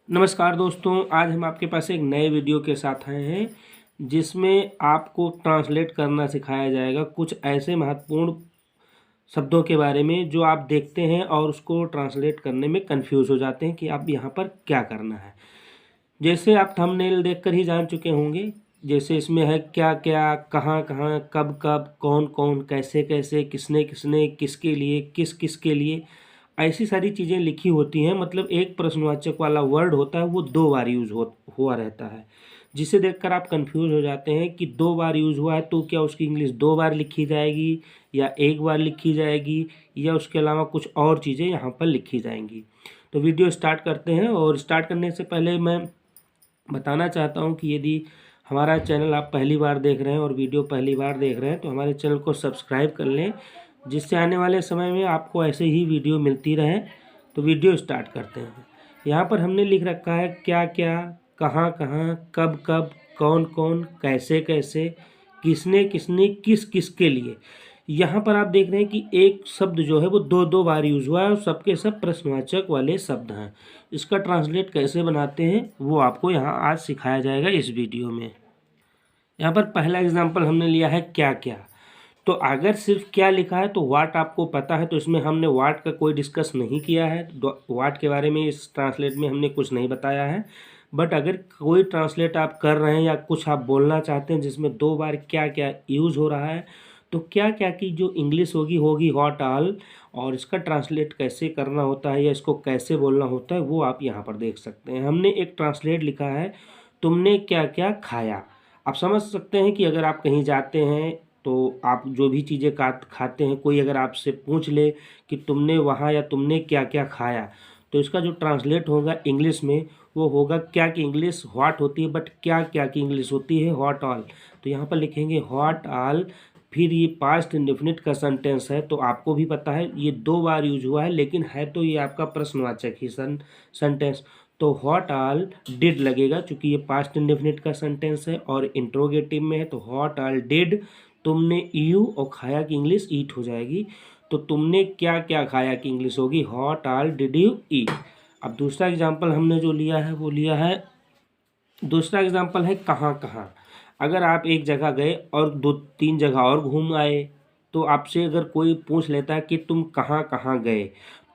नमस्कार दोस्तों, आज हम आपके पास एक नए वीडियो के साथ आए हैं जिसमें आपको ट्रांसलेट करना सिखाया जाएगा कुछ ऐसे महत्वपूर्ण शब्दों के बारे में जो आप देखते हैं और उसको ट्रांसलेट करने में कंफ्यूज हो जाते हैं कि आप यहाँ पर क्या करना है। जैसे आप थंबनेल देखकर ही जान चुके होंगे, जैसे इसमें है क्या क्या, कहाँ कहाँ, कब कब, कौन कौन, कैसे कैसे, किसने किसने, किसके लिए, किस किस के लिए, ऐसी सारी चीज़ें लिखी होती हैं। मतलब एक प्रश्नवाचक वाला वर्ड होता है वो दो बार यूज़ हुआ रहता है, जिसे देखकर आप कंफ्यूज हो जाते हैं कि दो बार यूज़ हुआ है तो क्या उसकी इंग्लिश दो बार लिखी जाएगी या एक बार लिखी जाएगी या उसके अलावा कुछ और चीज़ें यहाँ पर लिखी जाएंगी। तो वीडियो स्टार्ट करते हैं, और स्टार्ट करने से पहले मैं बताना चाहता हूं कि यदि हमारा चैनल आप पहली बार देख रहे हैं और वीडियो पहली बार देख रहे हैं तो हमारे चैनल को सब्सक्राइब कर लें, जिससे आने वाले समय में आपको ऐसे ही वीडियो मिलती रहे। तो वीडियो स्टार्ट करते हैं। यहाँ पर हमने लिख रखा है क्या क्या, कहाँ कहाँ, कब कब, कौन कौन, कैसे कैसे, किसने किसने, किस किस के लिए। यहाँ पर आप देख रहे हैं कि एक शब्द जो है वो दो दो बार यूज़ हुआ है और सबके सब प्रश्नवाचक वाले शब्द हैं। इसका ट्रांसलेट कैसे बनाते हैं वो आपको यहाँ आज सिखाया जाएगा इस वीडियो में। यहाँ पर पहला एग्जांपल हमने लिया है क्या क्या। तो अगर सिर्फ क्या लिखा है तो वाट आपको पता है, तो इसमें हमने वाट का कोई डिस्कस नहीं किया है, वाट के बारे में इस ट्रांसलेट में हमने कुछ नहीं बताया है। बट अगर कोई ट्रांसलेट आप कर रहे हैं या कुछ आप बोलना चाहते हैं जिसमें दो बार क्या क्या यूज़ हो रहा है, तो क्या क्या की जो इंग्लिश होगी होगी व्हाट ऑल, और इसका ट्रांसलेट कैसे करना होता है या इसको कैसे बोलना होता है वो आप यहाँ पर देख सकते हैं। हमने एक ट्रांसलेट लिखा है तुमने क्या क्या खाया। आप समझ सकते हैं कि अगर आप कहीं जाते हैं तो आप जो भी चीज़ें खाते हैं, कोई अगर आपसे पूछ ले कि तुमने वहाँ या तुमने क्या क्या खाया, तो इसका जो ट्रांसलेट होगा इंग्लिश में वो होगा क्या की इंग्लिश व्हाट होती है, बट क्या क्या की इंग्लिश होती है व्हाट ऑल। तो यहाँ पर लिखेंगे व्हाट ऑल, फिर ये पास्ट इंडेफिनिट का सेंटेंस है, तो आपको भी पता है ये दो बार यूज हुआ है, लेकिन है तो ये आपका प्रश्नवाचक ही सेंटेंस। तो व्हाट ऑल डिड लगेगा क्योंकि ये पास्ट इंडेफिनिट का सेंटेंस है और इंट्रोगेटिव में है, तो व्हाट ऑल डिड, तुमने यू और खाया की इंग्लिश ईट हो जाएगी। तो तुमने क्या क्या खाया की इंग्लिश होगी what all did you eat. अब दूसरा एग्जाम्पल हमने जो लिया है वो लिया है, दूसरा एग्जाम्पल है कहाँ कहाँ। अगर आप एक जगह गए और दो तीन जगह और घूम आए, तो आपसे अगर कोई पूछ लेता है कि तुम कहाँ कहाँ गए,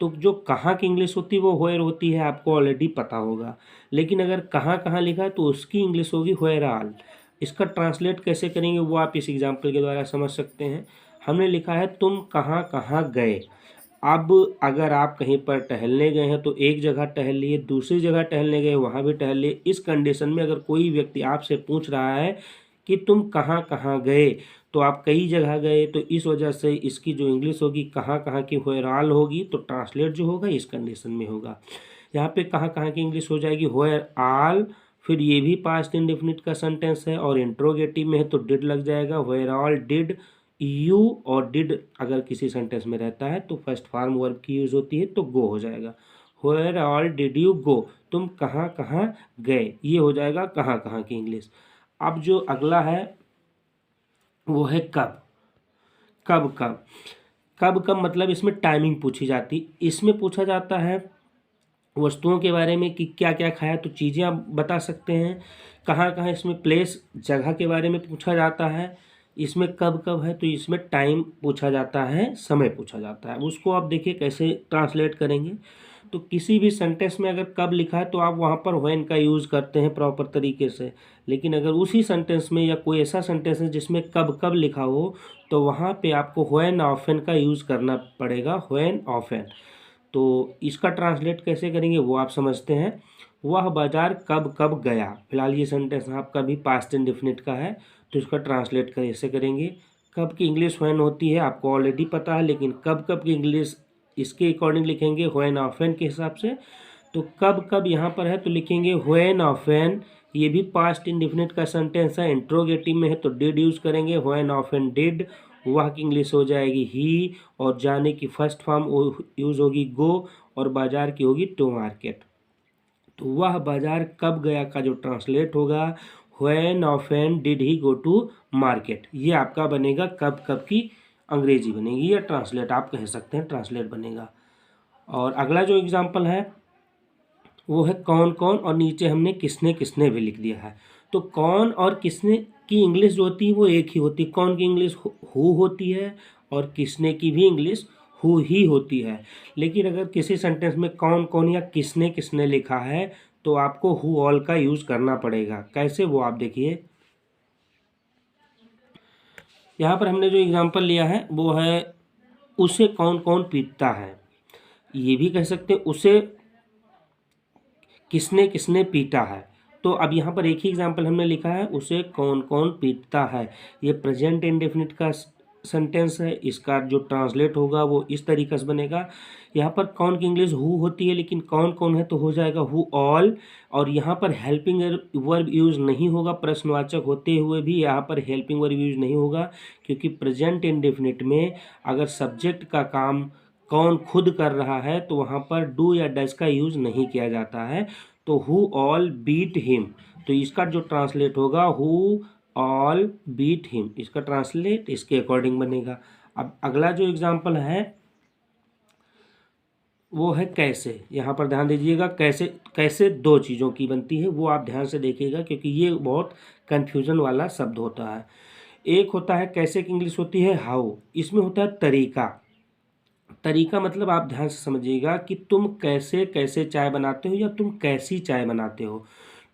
तो जो कहाँ की इंग्लिश होती है वो वेयर होती है, आपको ऑलरेडी पता होगा। लेकिन अगर कहाँ कहाँ लिखा है तो उसकी इंग्लिश होगी वेयर ऑल। इसका ट्रांसलेट कैसे करेंगे वो आप इस एग्जाम्पल के द्वारा समझ सकते हैं। हमने लिखा है तुम कहाँ कहाँ गए। अब अगर आप कहीं पर टहलने गए हैं तो एक जगह टहल लिए, दूसरी जगह टहलने गए वहाँ भी टहल लिए। इस कंडीशन में अगर कोई व्यक्ति आपसे पूछ रहा है कि तुम कहाँ कहाँ गए, तो आप कई जगह गए, तो इस वजह से इसकी जो इंग्लिश होगी कहाँ कहाँ की वेयर ऑल होगी, तो ट्रांसलेट जो होगा इस कंडीशन में होगा। यहाँ पे कहाँ कहाँ की इंग्लिश हो जाएगी वेयर ऑल, फिर ये भी पास्ट इंडेफिनिट का सेंटेंस है और इंट्रोगेटिव में है तो डिड लग जाएगा, वेयर ऑल डिड यू। और डिड अगर किसी सेंटेंस में रहता है तो फर्स्ट फॉर्म वर्ब की यूज होती है तो गो हो जाएगा। Where all did you go, तुम कहाँ कहाँ गए, ये हो जाएगा कहाँ कहाँ की इंग्लिश। अब जो अगला है वो है कब। कब कब, कब कब मतलब इसमें टाइमिंग पूछी जाती, इसमें पूछा जाता है वस्तुओं के बारे में कि क्या क्या खाया, तो चीज़ें आप बता सकते हैं। कहाँ कहाँ इसमें प्लेस जगह के बारे में पूछा जाता है। इसमें कब कब है तो इसमें टाइम पूछा जाता है, समय पूछा जाता है। उसको आप देखिए कैसे ट्रांसलेट करेंगे। तो किसी भी सेंटेंस में अगर कब लिखा है तो आप वहाँ पर व्हेन का यूज़ करते हैं प्रॉपर तरीके से। लेकिन अगर उसी सेंटेंस में या कोई ऐसा सेंटेंस है जिसमें कब कब लिखा हो तो वहाँ पे आपको व्हेन ऑफन का यूज़ करना पड़ेगा, व्हेन ऑफन। तो इसका ट्रांसलेट कैसे करेंगे वो आप समझते हैं। वह बाजार कब कब गया, फिलहाल ये सेंटेंस आपका भी पास्ट इंडेफिनिट का है, तो इसका ट्रांसलेट कैसे करेंगे। कब की इंग्लिश व्हेन होती है आपको ऑलरेडी पता है, लेकिन कब कब की इंग्लिश इसके अकॉर्डिंग लिखेंगे व्हेन ऑफन के हिसाब से। तो कब कब यहाँ पर है तो लिखेंगे व्हेन ऑफन, ये भी पास्ट इंडेफिनिट का सेंटेंस है, इंट्रोगेटिव में है तो डिड यूज करेंगे, व्हेन ऑफन डिड। वह की इंग्लिश हो जाएगी ही, और जाने की फर्स्ट फॉर्म यूज होगी गो, और बाजार की होगी टू मार्केट। तो वह बाजार कब गया का जो ट्रांसलेट होगा when often did he go to market, ये आपका बनेगा कब कब की अंग्रेजी बनेगी, या ट्रांसलेट आप कह सकते हैं ट्रांसलेट बनेगा। और अगला जो एग्जाम्पल है वो है कौन कौन, और नीचे हमने किसने किसने भी लिख दिया है। तो कौन और किसने की इंग्लिश जो होती है वो एक ही होती है। कौन की इंग्लिश हु होती है और किसने की भी इंग्लिश हु ही होती है। लेकिन अगर किसी सेंटेंस में कौन कौन या किसने किसने लिखा है तो आपको हु ऑल का यूज़ करना पड़ेगा। कैसे, वो आप देखिए। यहाँ पर हमने जो एग्जाम्पल लिया है वो है उसे कौन कौन पीटता है। ये भी कह सकते हैं उसे किसने किसने पीटा है। तो अब यहाँ पर एक ही एग्जाम्पल हमने लिखा है, उसे कौन कौन पीटता है। ये प्रेजेंट इंडेफिनिट का सेंटेंस है, इसका जो ट्रांसलेट होगा वो इस तरीके से बनेगा। यहाँ पर कौन की इंग्लिश हु होती है, लेकिन कौन कौन है तो हो जाएगा हु ऑल। और यहाँ पर हेल्पिंग वर्ब यूज़ नहीं होगा, प्रश्नवाचक होते हुए भी यहाँ पर हेल्पिंग वर्ब यूज़ नहीं होगा, क्योंकि प्रेजेंट इंडेफिनिट में अगर सब्जेक्ट का काम कौन खुद कर रहा है तो वहाँ पर डू या डज का यूज़ नहीं किया जाता है। तो हु ऑल बीट हिम, तो इसका जो ट्रांसलेट होगा हु ऑल बीट हिम, इसका ट्रांसलेट इसके अकॉर्डिंग बनेगा। अब अगला जो एग्जांपल है वो है कैसे। यहाँ पर ध्यान दीजिएगा, कैसे कैसे दो चीज़ों की बनती है वो आप ध्यान से देखिएगा, क्योंकि ये बहुत कन्फ्यूजन वाला शब्द होता है। एक होता है कैसे की इंग्लिश होती है हाउ, इसमें होता है तरीका। तरीका मतलब आप ध्यान से समझिएगा कि तुम कैसे कैसे चाय बनाते हो या तुम कैसी चाय बनाते हो।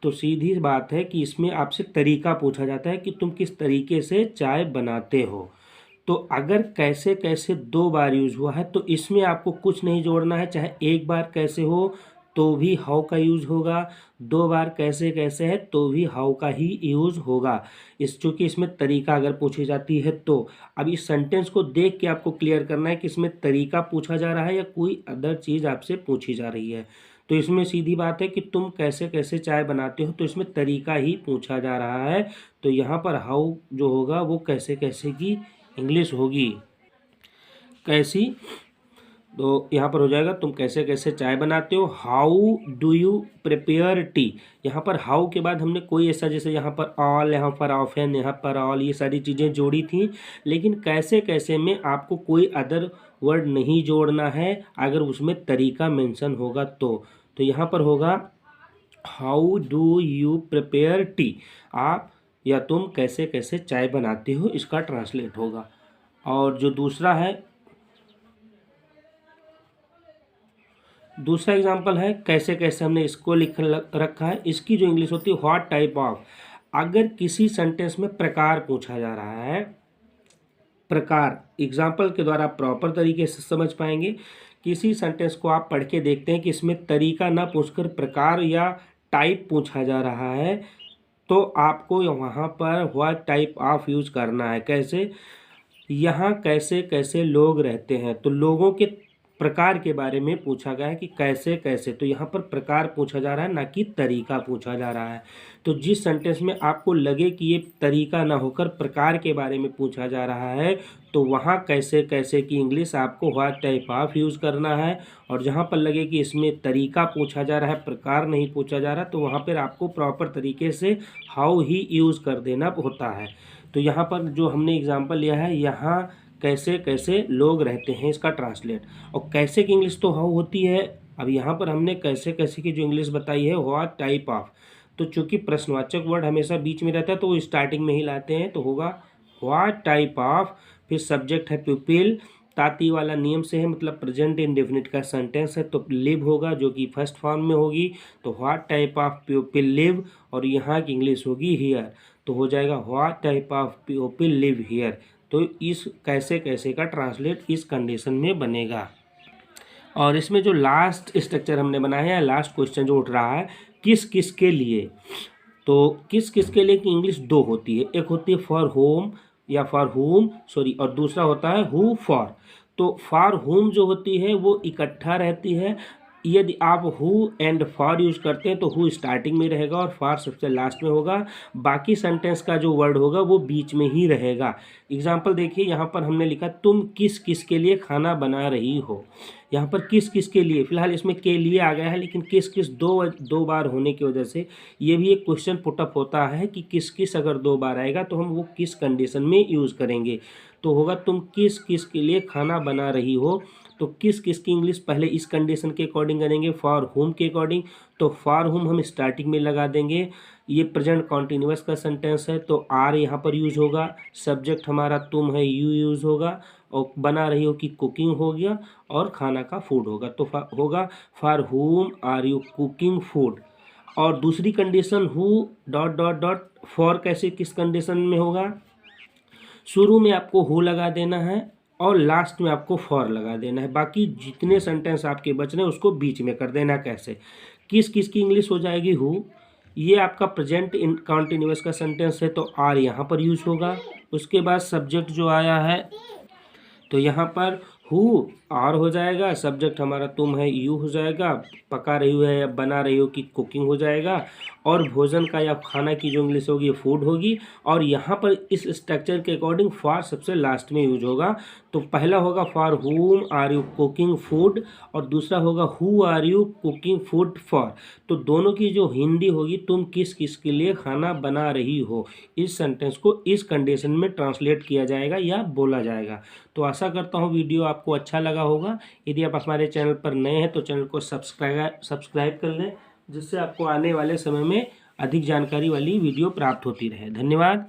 तो सीधी बात है कि इसमें आपसे तरीका पूछा जाता है कि तुम किस तरीके से चाय बनाते हो। तो अगर कैसे कैसे दो बार यूज़ हुआ है तो इसमें आपको कुछ नहीं जोड़ना है, चाहे एक बार कैसे हो तो भी हाउ का यूज़ होगा, दो बार कैसे कैसे है तो भी हाउ का ही यूज़ होगा। चूँकि इसमें तरीका अगर पूछी जाती है तो अब इस सेंटेंस को देख के आपको क्लियर करना है कि इसमें तरीका पूछा जा रहा है या कोई अदर चीज़ आपसे पूछी जा रही है। तो इसमें सीधी बात है कि तुम कैसे कैसे चाय बनाते हो, तो इसमें तरीका ही पूछा जा रहा है। तो यहाँ पर हाउ जो होगा वो कैसे कैसे की इंग्लिश होगी, कैसी। तो यहाँ पर हो जाएगा तुम कैसे कैसे चाय बनाते हो, how do you prepare T. यहाँ पर हाउ के बाद हमने कोई ऐसा, जैसे यहाँ पर ऑल, यहाँ पर ऑफन, यहाँ पर ऑल, ये सारी चीज़ें जोड़ी थी। लेकिन कैसे कैसे में आपको कोई अदर वर्ड नहीं जोड़ना है अगर उसमें तरीका मेंशन होगा तो यहाँ पर होगा how do you prepare T, आप या तुम कैसे कैसे चाय बनाते हो, इसका ट्रांसलेट होगा। और जो दूसरा एग्जांपल है कैसे कैसे, हमने इसको लिख रखा है। इसकी जो इंग्लिश होती है व्हाट टाइप ऑफ। अगर किसी सेंटेंस में प्रकार पूछा जा रहा है, प्रकार एग्जांपल के द्वारा प्रॉपर तरीके से समझ पाएंगे। किसी सेंटेंस को आप पढ़ के देखते हैं कि इसमें तरीका ना पूछकर प्रकार या टाइप पूछा जा रहा है, तो आपको वहाँ पर व्हाट टाइप ऑफ यूज़ करना है। कैसे, यहाँ कैसे कैसे लोग रहते हैं, तो लोगों के प्रकार के बारे में पूछा गया है कि कैसे कैसे, तो यहाँ पर प्रकार पूछा जा रहा है ना कि तरीका पूछा जा रहा है। तो जिस सेंटेंस में आपको लगे कि ये तरीका ना होकर प्रकार के बारे में पूछा जा रहा है तो वहाँ कैसे कैसे की इंग्लिश आपको व्हाट टाइप ऑफ यूज़ करना है। और जहाँ पर लगे कि इसमें तरीका पूछा जा रहा है, प्रकार नहीं पूछा जा रहा, तो वहाँ पर आपको प्रॉपर तरीके से हाउ ही यूज़ कर देना होता है। तो यहाँ पर जो हमने एग्जांपल लिया है, यहाँ कैसे कैसे लोग रहते हैं, इसका ट्रांसलेट। और कैसे की इंग्लिश तो हाउ होती है। अब यहाँ पर हमने कैसे कैसे की जो इंग्लिश बताई है व्हाट टाइप ऑफ, तो चूंकि प्रश्नवाचक वर्ड हमेशा बीच में रहता है तो वो स्टार्टिंग में ही लाते हैं, तो होगा व्हाट टाइप ऑफ। फिर सब्जेक्ट है प्यूपिल, ताती वाला नियम से है, मतलब प्रेजेंट इंडेफिनिट का सेंटेंस है तो लिव होगा जो कि फर्स्ट फॉर्म में होगी, तो व्हाट टाइप ऑफ प्यूपिल लिव। और यहाँ की इंग्लिश होगी हियर, तो हो जाएगा what type of प्यूपिल live here. तो इस कैसे कैसे का ट्रांसलेट इस कंडीशन में बनेगा। और इसमें जो लास्ट स्ट्रक्चर हमने बनाया है, लास्ट क्वेश्चन जो उठ रहा है किस किस के लिए, तो किस किस के लिए की इंग्लिश दो होती है, एक होती है फॉर होम या फॉर होम सॉरी, और दूसरा होता है हु फॉर। तो फॉर होम जो होती है वो इकट्ठा रहती है, यदि आप हु एंड फॉर यूज़ करते हैं तो हु स्टार्टिंग में रहेगा और फॉर सबसे लास्ट में होगा। बाकी सेंटेंस का जो वर्ड होगा वो बीच में ही रहेगा। एग्जाम्पल देखिए, यहाँ पर हमने लिखा तुम किस किस के लिए खाना बना रही हो। यहाँ पर किस किस के लिए, फिलहाल इसमें के लिए आ गया है, लेकिन किस किस दो बार होने की वजह से ये भी एक क्वेश्चन पुटअप होता है कि किस किस अगर दो बार आएगा तो हम वो किस कंडीशन में यूज़ करेंगे। तो होगा तुम किस किस के लिए खाना बना रही हो। तो किस किस की इंग्लिश पहले इस कंडीशन के अकॉर्डिंग करेंगे, फॉर हुम के अकॉर्डिंग। तो फॉर हुम हम स्टार्टिंग में लगा देंगे, ये प्रेजेंट कॉन्टिन्यूअस का सेंटेंस है तो आर यहाँ पर यूज होगा, सब्जेक्ट हमारा तुम है यू यूज होगा, और बना रही हो कि कुकिंग हो गया, और खाना का फूड होगा तो होगा फॉर हुम आर यू कुकिंग फूड। और दूसरी condition who dot dot dot for, कैसे किस कंडीशन में होगा, शुरू में आपको हु लगा देना है और लास्ट में आपको फॉर लगा देना है, बाकी जितने सेंटेंस आपके बच रहे हैं उसको बीच में कर देना। कैसे, किस किस की इंग्लिश हो जाएगी, हु, ये आपका प्रेजेंट इन कॉन्टिन्यूअस का सेंटेंस है तो आर यहाँ पर यूज होगा। उसके बाद सब्जेक्ट जो आया है तो यहाँ पर हु आर हो जाएगा, सब्जेक्ट हमारा तुम है यू हो जाएगा, पका रही हो है या बना रही हो कि कुकिंग हो जाएगा, और भोजन का या खाना की जो इंग्लिश होगी फूड होगी। और यहाँ पर इस स्ट्रक्चर के अकॉर्डिंग फॉर सबसे लास्ट में यूज होगा। तो पहला होगा फॉर हुम आर यू कुकिंग फूड, और दूसरा होगा who are you cooking food for. तो दोनों की जो हिंदी होगी तुम किस किस के लिए खाना बना रही हो, इस सेंटेंस को इस कंडीशन में ट्रांसलेट किया जाएगा या बोला जाएगा। तो आशा करता हूँ वीडियो आपको अच्छा लगा होगा। यदि आप हमारे चैनल पर नए हैं तो चैनल को सब्सक्राइब कर लें, जिससे आपको आने वाले समय में अधिक जानकारी वाली वीडियो प्राप्त होती रहे। धन्यवाद।